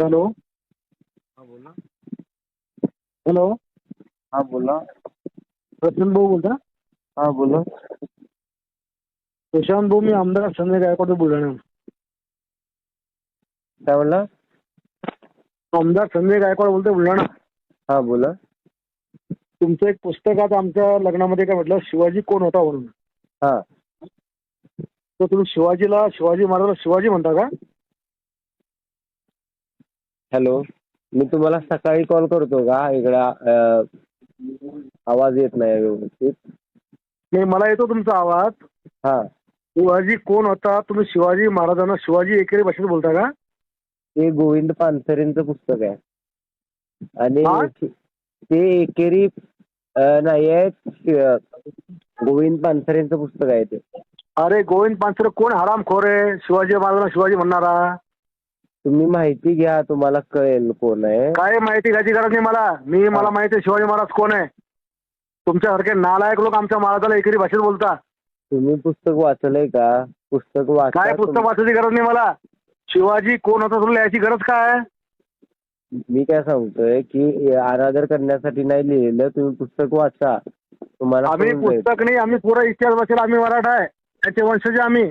Hello. हा बोला. Hello. हा बोला. प्रशांत भाऊ बोलता? हा बोला. प्रशांत भाऊ, मी आमदार संजय गायकवाड बुलढाणा. काय बोलला? आमदार संजय गायकवाड बोलतोय, बुलढाणा. हा बोला. तुमचं एक पुस्तक आता आमच्या लग्नामध्ये काय म्हटलं, शिवाजी कोण होता म्हणून. हा. तर तुम्ही शिवाजी महाराजाला शिवाजी म्हणता का? हॅलो. मी तुम्हाला सकाळी कॉल करतो का? इकडे आवाज येत नाही व्यवस्थित. नाही, मला येतो तुमचा आवाज. हा. शिवाजी कोण होता, तुम्ही शिवाजी महाराजांना शिवाजी एकेरी भाषेत बोलता का? ते गोविंद पानसरेंचं पुस्तक आहे. हा? आणि ते एकेरी नाही आहे, गोविंद पानसरेंचं पुस्तक आहे ते. अरे गोविंद पानसरे कोण हरामखोर आहे? शिवाजी महाराजांना शिवाजी म्हणणारा. तुम्ही माहिती घ्या, तुम्हाला कळेल कोण आहे. काय माहिती घ्यायची गरज नाही मला माहिती आहे शिवाजी महाराज कोण आहे. तुमच्यासारखे नालायक लोक आमच्या महाराजाला एकेरी भाषेत बोलता. तुम्ही पुस्तक वाचलंय का? पुस्तक वाचा. काय पुस्तक वाचायची गरज नाही मला. शिवाजी कोण होता तुला याची गरज काय? मी काय सांगतोय की अनादर करण्यासाठी नाही लिहिलेलं, तुम्ही पुस्तक वाचा. तुम्हाला आम्ही पुस्तक नाही, आम्ही पुरा इतिहास वाचेल. आम्ही मराठा आहे, त्याचे वंशज आम्ही.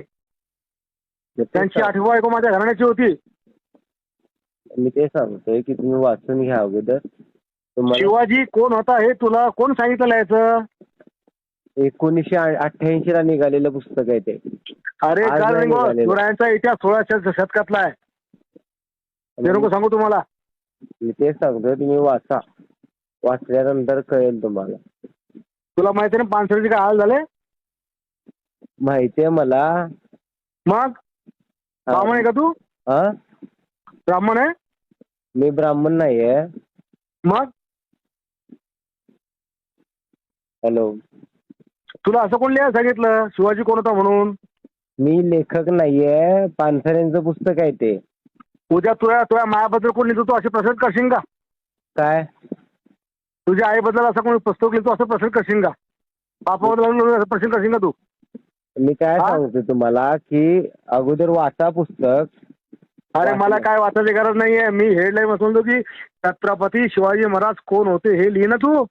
त्यांची आठवी बायको माझ्या घराण्याची होती. मी ते सांगतोय की तुम्ही वाचून घ्या अगोदर. शिवाजी कोण होता हे तुला कोण सांगितलं याचं? 1988 ला निघालेलं पुस्तक आहे ते. अरे काल शिवरायांचा इतिहास 16व्या शतकातला आहे. ते नको सांगू तुम्हाला. मी तेच सांगतोय, तुम्ही वाचा. वाचल्यानंतर कळेल तुम्हाला. तुला माहिती आहे ना पानसरेचे काय हाल झाले? माहिती आहे मला. मग ब्राह्मण आहे का तू? हा. ब्राह्मण आहे? मी ब्राह्मण नाहीये. मग हॅलो. तुला असं कोण लिहायला सांगितलं शिवाजी कोण होता म्हणून? मी लेखक नाहीये, पानसरेंचं पुस्तक आहे ते. उद्या तुझ्या मायाबद्दल कोण लिहितो तू असे प्रश्न करशील का? काय? तुझ्या आईबद्दल असं कोणी पुस्तक लिहितो असं प्रश्न करशील का? बापाबद्दल असं प्रश्न करशील का तू? मी काय सांगतो तुम्हाला की अगोदर वाचा पुस्तक. अरे मला काय वाचायची गरज नाहीये. मी हेडलाईन वाचवतो की छत्रपती शिवाजी महाराज कोण होते हे लिहि ना तू.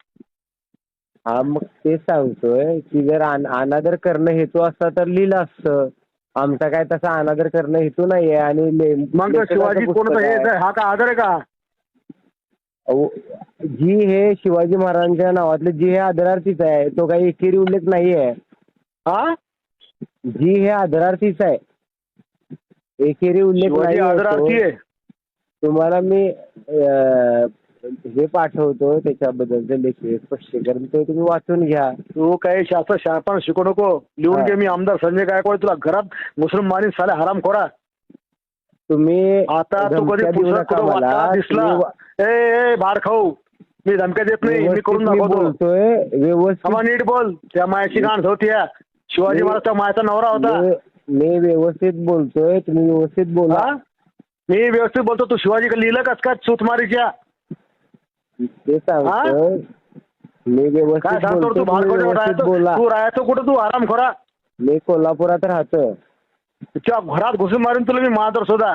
हा, मग तेच सांगतोय की जर अनादर करणं हेतू असता तर लिहिलं असतं. आमचा काय तसा अनादर करणं हेतू नाहीये. आणि मग शिवाजी कोण होता हे हा का आदर आहे का? जी हे शिवाजी महाराजांच्या नावातले जी हे आदरार्थीच आहे, तो काही एकेरी उल्लेख नाहीये. हा. जी हे आदरार्थीच आहे, एकेरी उल्लेख नाही. आदरार्थी आहे. तुम्हाला मी हे पाठवतो त्याच्याबद्दलचे लेख स्पष्टीकरण, ते तुम्ही वाचून घ्या. तू काही शासन शिकू नको. लिहून घे. मी आमदार संजय गायकवाड. तुला घरात मुसलमानी साले हरामखोरा. तुम्ही आता तू कधी दिसला ए भार खाऊ, मी धमक्या देत नाही. मी करून बोलतोय व्यवस्थित. नीट बोल. त्या मायाची गाण होती. शिवाजी महाराजचा मायाचा नवरा होता. मी व्यवस्थित बोलतोय, तुम्ही व्यवस्थित बोला. मी व्यवस्थित बोलतो. तू शिवाजी लिहिलं कस काय सुतमारीच्या? ते सांगतोय मी व्यवस्थित बोलतो. बोला. तू राहायचं कुठं तू हरामखोरा? मी कोल्हापुरात राहतो. तुझ्या घरात घुसून मारून तुला मी महादर सुद्धा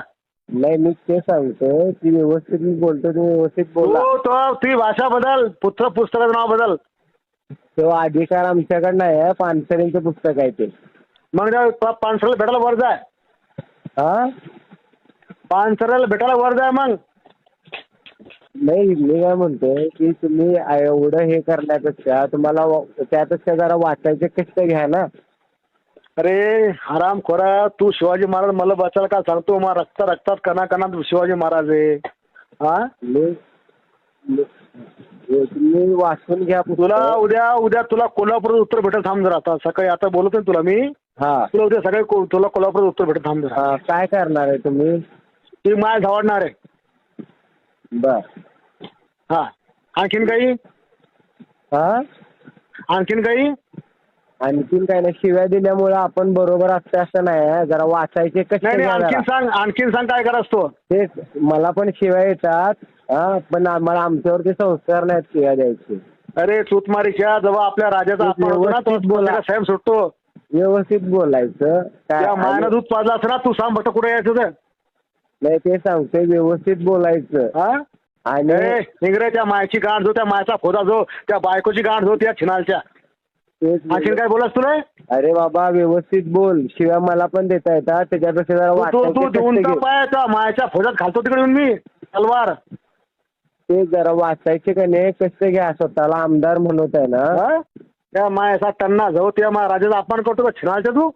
नाही. मी ते सांगतोय की व्यवस्थित मी बोलतो, तुम्ही व्यवस्थित बोला. ती भाषा बदल. पुस्तकाचं नाव बदल. तो अधिकार आमच्याकडे नाही आहे. पानसरेंचं पुस्तक आहे ते. मग पानसरेला भेटायला वर जाय. हा. पानसरेला भेटायला वर जाय. मग नाही, मी काय म्हणतोय की तुम्ही एवढं हे करण्यापेक्षा तुम्हाला त्यापेक्षा जरा वाचायचे कष्ट घ्या ना. अरे हरामखोरा, तू शिवाजी महाराज मला बचायला का सांगतो? मग रक्तात कणाकणात शिवाजी महाराज आहे. हा. तुम्ही वाचून घ्या. तुला उद्या तुला कोल्हापूरात उत्तर भेटेल. थांब जरा. आता सकाळी आता बोलतोय तुला मी. हा. तुला उद्या सकाळी तुला कोल्हापूरात उत्तर भेटेल. थांब जरा. काय करणार आहे तुम्ही? ती माय झावडणार आहे. बर. हा. आणखीन काही? हा. आणखीन काही? आणखीन काय नाही. शिव्या दिल्यामुळे आपण बरोबर असते असं नाही. जरा वाचायचे कसे. आणखीन सांग काय करायचं तो. तेच मला पण शिव्या येतात. हा, पण आम्हाला आमच्यावरती संस्कार नाहीत शिव्या द्यायचे. अरे सुतमारीच्या जेव्हा आपल्या राजाचा बोला साहेब सुटतो. व्यवस्थित बोलायचं. त्या मायानं दूध पाजला असं ना. तू सांग बट कुठे यायचं ते. नाही ते सांगतोय व्यवस्थित बोलायचं. हा आणि इंग्रजच्या मायची गाठ जो, त्या मायचा फोदा जो, त्या बायकोची गाठ जो, त्या छिनालच्या. आणखीन काय बोलास तुला? अरे बाबा व्यवस्थित बोल, शिवाय मला पण देता येतात, त्याच्यापेक्षा जरा तू वाचायचे देऊन कष्ट घे. पाय त्या मायच्या फोदात घालतो तिकडे येऊन मी तलवार. ते जरा वाचायचे का नाही कष्ट घ्या, स्वतःला आमदार म्हणत आहे ना. हा? त्या मायाचा टन्ना जाऊ, त्या राजाचा अपमान करतो का छिनालच्या तू?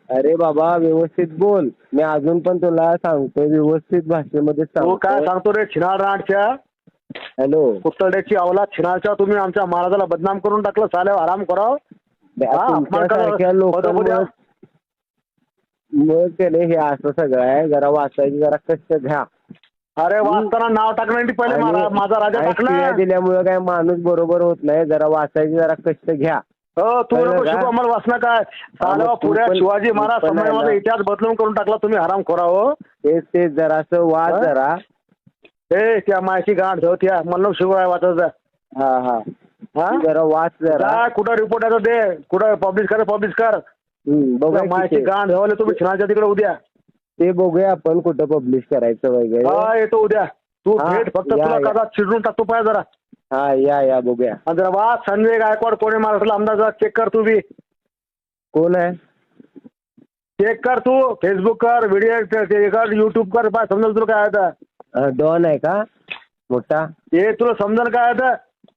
अरे बाबा व्यवस्थित बोल, मी अजून पण तुला सांगतोय व्यवस्थित भाषेमध्ये तू काय सांगतो. सांगतो रे छिनाळ राणच्या, हॅलो, कुत्तड्याची अवलाद छिनाळच्या, तुम्ही आमच्या महाराजाला बदनाम करून टाकलं, साल्या आराम कराव. तुमच्यासारख्या लोकांमुळे मग त्याने हे असं सगळं आहे. जरा वाचायची जरा कष्ट घ्या. अरे वाचताना नाव टाकण्यासाठी पहिले माझा राजा टाकला. शिव्या दिल्यामुळे काय माणूस बरोबर होत नाही. जरा वाचायची जरा कष्ट घ्या. हो तू नको शिकू आम्हाला वाचना काय साल्या पुऱ्या शिवाजी महाराज संभाजीचा इतिहास बदलून करून टाकला तुम्ही, हराम खोरा हो. ते जरासं वाच जरा. त्या मायची गाठ जाऊ, त्या मला शिवाय वाचायचं. हा हा हा जरा वाच जरा. कुठं रिपोर्ट आहे दे, कुठं पब्लिश कर. बघा मायची गाठ झावले तुम्ही छिनाच्या तिकडे उद्या. ते बघूया आपण कुठं पब्लिश करायचं वगैरे. हा येतो उद्या. तू भेट फक्त, तुला कदा चिडून टाकतो पाय जरा. हा या बघूया. जरा वाच. संजय गायकवाड कोणी महाराष्ट्राला आमदार, जरा चेक कर तू बी. कोण आहे चेक कर तू, फेसबुक कर, व्हिडिओ कर, युट्यूब कर, पाय समजेल तुला काय आता. डॉन आहे का मोठा? ते तुला समजेल काय आता.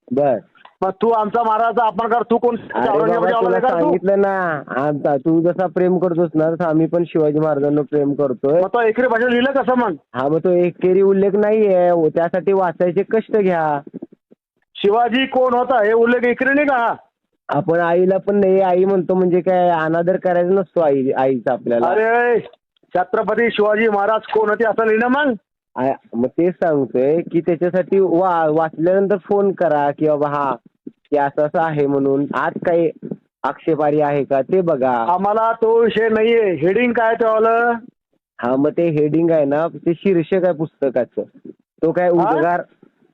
बर मग तू आमचा महाराजाचा अपमान कर. तू कोण सांगितलं ना, तू जसा प्रेम करतोस ना तसं आम्ही पण शिवाजी महाराजांना प्रेम करतोय. मग तो एकेरी भाषेत लिहिलं कसं मग? हा मग तो एकेरी उल्लेख नाहीये, त्यासाठी वाचायचे कष्ट घ्या. शिवाजी कोण होता हे उल्लेख एकेरी नाही का? आपण आईला पण नाही आई म्हणतो म्हणजे काय अनादर करायचा नसतो आईचा आपल्याला. अरे छत्रपती शिवाजी महाराज कोण होते असं लिहिणं मग? मग तेच सांगतोय की त्याच्यासाठी वाचल्यानंतर फोन करा की बाबा हा की असं असं आहे म्हणून. आज काही आक्षेपारी आहे का ते बघा. आम्हाला तो विषय नाहीये. हेडिंग काय तेव्हा? हा मग ते हेडिंग आहे ना, ते शीर्षक आहे पुस्तकाचं. तो काय उद्गार,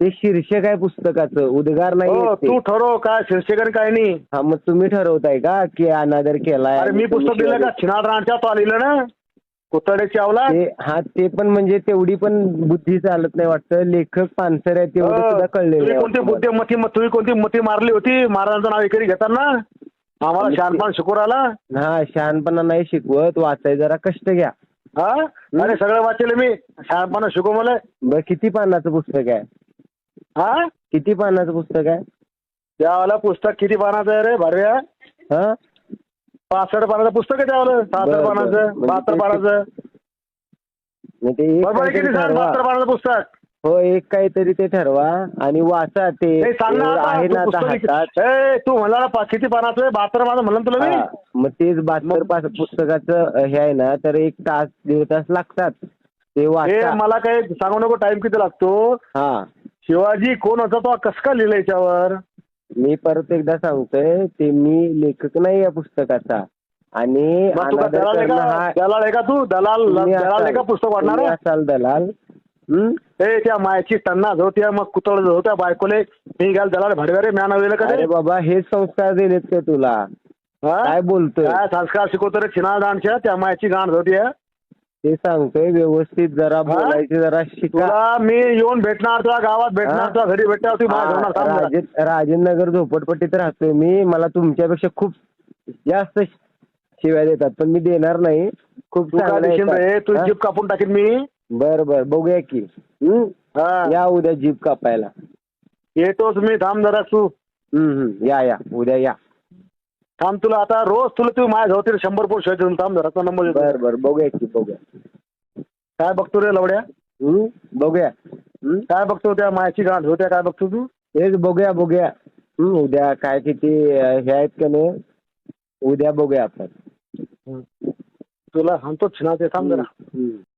ते शीर्षक आहे पुस्तकाचं, उद्गार नाही. तू ठरव काय शीर्षक काय नाही. हा मग तुम्ही ठरवताय का की अनादर केलाय? अरे मी पुस्तक दिलं का छिनाळ राणच्या, तो लिहिलं ना कुत्तड्याची अवलाद. हा ते पण म्हणजे तेवढी पण बुद्धी चालत नाही वाटतं. लेखक पानसर आहे तेवढं सुद्धा कळलेलं नाही. तुम्ही कोणती मती मारली होती महाराजांचं नाव एकेरी घेताना? आम्हाला शहाणपण शिकवू राहिला. हा शहाणपणा नाही शिकवत, वाचाय जरा कष्ट घ्या. हा अरे सगळं वाचले मी, शहाणपणा शिकव मला. बरं किती पानाचं पुस्तक आहे? हा किती पानाचं पुस्तक आहे? त्यावाला पुस्तक किती पानाचं आहे रे भरव्या? हा 65 पानाचं पुस्तक आहे त्यावाला. 66 पानाचं, 72 पानाचं. किती 72 पानाचं पुस्तक? हो एक काहीतरी ते ठरवा आणि वाचा. ते आहे ना आता हातात. तू म्हणला किती पानाचं आहे? 72 पानाचं म्हणलं तुला मी. मग तेच 72 पुस्तकाचं हे आहे ना, तर 1 तास 1.5 तास लागतात ते वाचा. मला काही सांगू नको टाइम किती लागतो. हा शिवाजी कोण होता तो कसं काय लिहिलं याच्यावर? मी परत एकदा सांगतोय, ते मी लेखक नाही या पुस्तकाचा. आणि दलाल आहे का तू? दलाल का पुस्तक वाढणार असाल दलाल? त्या मायाची टन्ना जो, त्या मग कुतळ जो, त्या बायकोले मी घाल दलाल भडव्या रे म्या नव्हेलं का? अरे बाबा हे संस्कार दिलेत का तुला? काय बोलतोय? काय संस्कार शिकवतो रे छिनाळ दांडच्या? त्या मायाची गांड होती. ते सांगतोय व्यवस्थित जरा बोलायची जरा शिका. मी येऊन भेटणार तुला, गावात भेटणार तुला, घरी भेटणार. राजेंद्र नगर झोपडपट्टीत राहतोय मी. मला तुमच्यापेक्षा खूप जास्त शिव्या देतात पण मी देणार नाही. खूप तू जीप कापून टाकीन मी. बर बघूया की. या उद्या जीप कापायला येतोच मी. थांब जरा तू. या उद्या या. थांब तुला आता रोज तू माझ्या होते 100 पोस्ट शिवायचे. थांब जरा नंबर. बर बघूया की बघूया. काय बघतो रे लवड्या? बघूया काय बघतो? त्या मायाची गांठ होत्या काय बघतो तू? तेच बघूया उद्या काय किती हे आहेत का नाही. उद्या बघूया आपण. तुला सांगतो छिनाचे. थांब जरा.